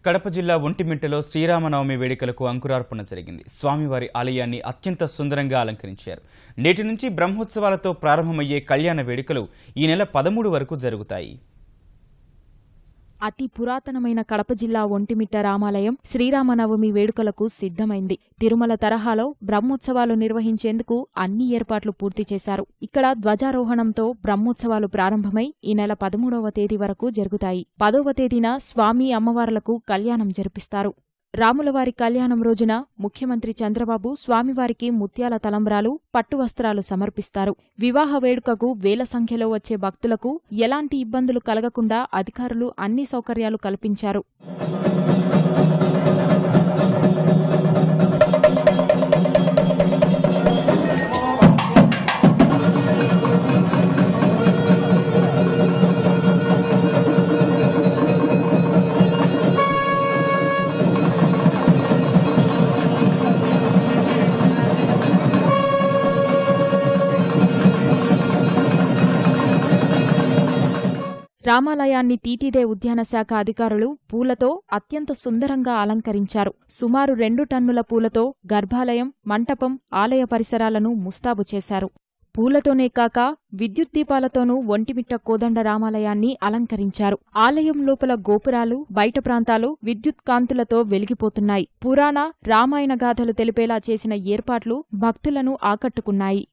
కడప జిల్లా ఒంటిమిట్టలో శ్రీరామనవమి వేడుకలకు అంకురార్పణ జరిగింది. స్వామివారి ఆలయాన్ని అత్యంత సుందరంగా అలంకరించారు. నేటి నుంచి బ్రహ్మోత్సవాలతో ప్రారంభమయ్యే కళ్యాణ వేడుకలు ఈ నెల 13 వరకు జరుగుతాయి. అతి పురాతనమైన కడప జిల్లా ఒంటిమిట్ట రామాలయం శ్రీరామనవమి వేడుకలకు సిద్ధమైంది. తిరుమల తరహాలో బ్రహ్మోత్సవాలు నిర్వహించేందుకు అన్ని ఏర్పాట్లు పూర్తి చేశారు. ఇక్కడ ధ్వజారోహణంతో బ్రహ్మోత్సవాలు ప్రారంభమై ఈ నెల 13వ తేదీ వరకు జరుగుతాయి. 10వ తేదీన స్వామి అమ్మవార్లకు కళ్యాణం జరిపిస్తారు. రాములవారి కళ్యాణం రోజున ముఖ్యమంత్రి చంద్రబాబు స్వామివారికి ముత్యాల తలంబ్రాలు, పట్టు వస్త్రాలు సమర్పిస్తారు. వివాహ వేడుకకు వేల సంఖ్యలో వచ్చే భక్తులకు ఎలాంటి ఇబ్బందులు కలగకుండా అధికారులు అన్ని సౌకర్యాలు కల్పించారు. రామాలయాన్ని టీటీదే ఉద్యాన శాఖ అధికారులు పూలతో అత్యంత సుందరంగా అలంకరించారు. సుమారు 2 టన్నుల పూలతో గర్భాలయం, మంటపం, ఆలయ పరిసరాలను ముస్తాబు చేశారు. పూలతోనే కాక విద్యుత్ దీపాలతోనూ ఒంటిమిట్ట కోదండ రామాలయాన్ని అలంకరించారు. ఆలయం లోపల గోపురాలు, బయట ప్రాంతాలు విద్యుత్ కాంతులతో వెలిగిపోతున్నాయి. పురాణ, రామాయణ గాథలు తెలిపేలా చేసిన ఏర్పాట్లు భక్తులను ఆకట్టుకున్నాయి.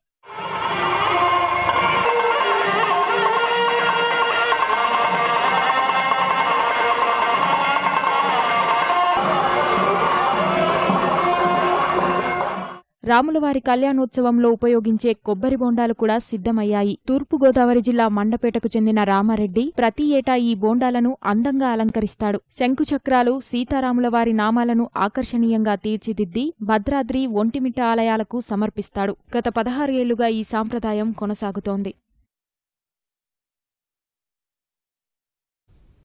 రాములవారి కళ్యాణోత్సవంలో ఉపయోగించే కొబ్బరి బోండాలు కూడా సిద్ధమయ్యాయి. తూర్పుగోదావరి జిల్లా మండపేటకు చెందిన రామారెడ్డి ప్రతి ఏటా ఈ బోండాలను అందంగా అలంకరిస్తాడు. శంకుచక్రాలు, సీతారాములవారి నామాలను ఆకర్షణీయంగా తీర్చిదిద్ది భద్రాద్రి, ఒంటిమిట్ట ఆలయాలకు సమర్పిస్తాడు. గత 16 ఏళ్లుగా ఈ సాంప్రదాయం కొనసాగుతోంది.